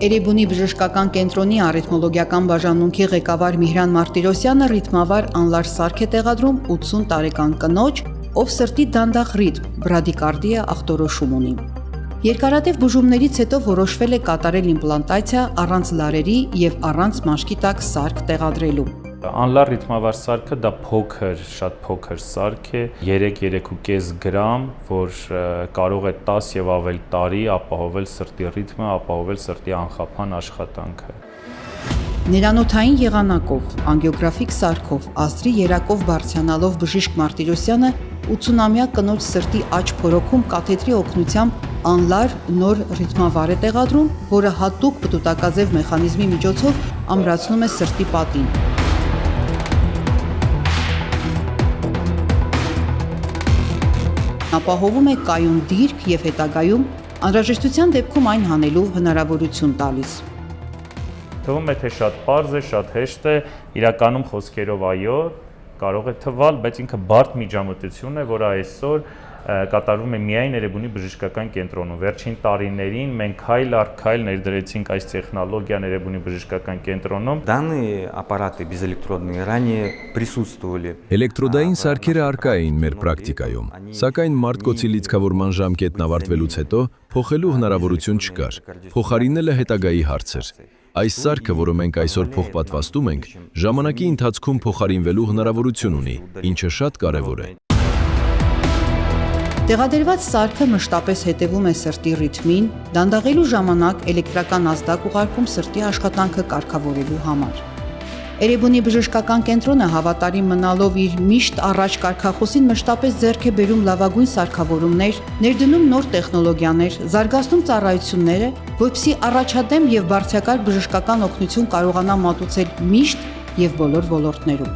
Էրեբունի բժշկական կենտրոնի առիթմոլոգիական բաժանմունքի ղեկավար Միհրան Մարտիրոսյանը ռիթմավար անլար սարք է տեղադրում 80 տարեկան կնոջ, ով սրտի դանդաղ ռիթմ, բրադիկարդիա ախտորոշում ունի։ Երկարատև բուժումներից հետո որոշվել է կատարել իմպլանտացիա առանց լարերի եւ առանց մաշկի տակ սարք տեղադրելու։ Անլար ռիթմավար սարքը դա փոքր, շատ փոքր սարք է, 3-3.5 գրամ, որ կարող է 10 եւ ավել տարի ապահովել սրտի ռիթմը, ապահովել սրտի անխափան աշխատանքը։ Ներանոթային եղանակով, անգիոգրաֆիկ սարքով, ազդրի երակով բարձրանալով բժիշկ Մարտիրոսյանը 80-ամյա կնոջ սրտի աջ փորոքում կաթետրի օգնությամբ անլար նոր ռիթմավար է տեղադրում, որը հատուկ պտուտակաձև մեխանիզմի միջոցով ամրացնում է սրտի պատին։ Ապահովում է կայուն դիրք եւ հետագայում անհրաժեշտության դեպքում այն հանելու հնարավորություն տալիս։ Թվում է, թե շատ պարզ է, շատ հեշտ է, իրականում խոսքերով այո, կարող է թվալ, բայց ինքը բարդ միջամտություն է, որը այսօր կատարվում է միայն Էրեբունի բժշկական կենտրոնում։ Վերջին տարիներին մենք քայլ առ քայլ ներդրեցինք այս տեխնոլոգիան Էրեբունի բժշկական կենտրոնում։ Данные аппараты безэлектродные ранее присутствовали։ Էլեկտրոդային սարքերը առկա էին մեր պրակտիկայում, սակայն մարտկոցի լիցքավորման ժամկետն ավարտվելուց հետո փոխելու հնարավորություն չկար։ Փոխարինելը հետագայի հարց էր։ Այս սարքը, որը մենք այսօր փոխպատվաստում ենք, ժամանակի ընթացքում փոխարինվելու հնարավորություն ունի, ինչը շատ կարևոր է։ Տեղադրված սարքը մշտապես հետևում է սրտի ռիթմին, դանդաղելու ժամանակ էլեկտրական ազդակ ուղարկում սրտի աշխատանքը կարգավորելու համար։ Էրեբունի բժշկական կենտրոնը հավատարիմ մնալով իր միշտ առաջ կարգախոսին մշտապես ձեռք է բերում լավագույն սարքավորումներ, ներդնում նոր տեխնոլոգիաներ, զարգացնում ծառայությունները, որպեսզի առաջադեմ եւ բարձրակարգ բժշկական օգնություն կարողանա մատուցել միշտ եւ բոլոր ոլորտներում։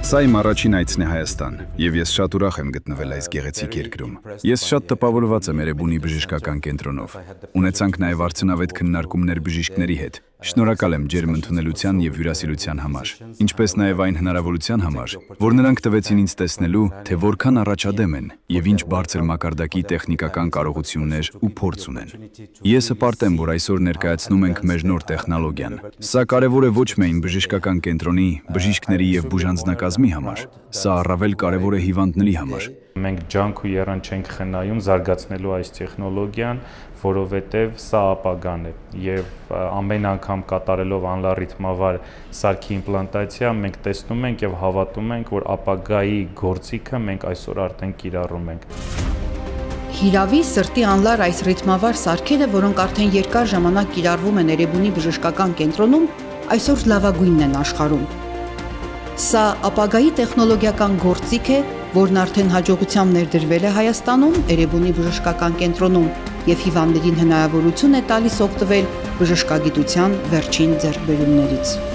Սա իմ առաջին այցն է Հայաստան, եւ ես շատ ուրախ եմ գտնվել այս գեղեցիկ երկրում։ Ես շատ տպավորված եմ Էրեբունի բժշկական կենտրոնով։ Ունեցանք նաեւ արդյունավետ քննարկումներ բժիշկների հետ։ Շնորհակալ եմ ջերմ ընդունելության եւ հյուրասիրության համար, ինչպես նաեւ այն հնարավորության համար, որ նրանք տվեցին ինձ տեսնելու, թե որքան առաջադեմ են եւ ինչ բարձր մակարդակի տեխնիկական կարողություններ ու փորձ ունեն։ Ես հպարտ եմ, որ այսօր ներկայացնում ենք մեր նոր տեխնոլոգիան։ Սա կարևոր է ոչ միայն բժշկական կենտրոնի, բժիշկների եւ բուժանձնակազմի համար, սա առավել կարևոր է հիվանդների համար։ Մենք ջանք ու եռան չենք խնայում զարգացնելու այս տեխնոլոգիան, որովհետև սա ապագան է եւ ամեն անգամ կատարելով անլար ռիթմավար սարքի իմպլանտացիա մենք տեսնում ենք եւ հավատում ենք, որ ապագայի գործիքը մենք այսօր արդեն կիրառում ենք։ Հիրավի սրտի անլար այս ռիթմավար սարքերը, որոնք արդեն երկար ժամանակ կիրառվում են Էրեբունի բժշկական կենտրոնում, այսօր լավագույնն են աշխարհում։ Սա ապագայի տեխնոլոգիական գործիք է, որն արդեն հաջողությամբ ներդրվել է Հայաստանում, Էրեբունի բժշկական կենտրոնում եւ հիվանդներին հնարավորություն է տալիս օգտվել բժշկագիտության վերջին ձեռքբերումներից։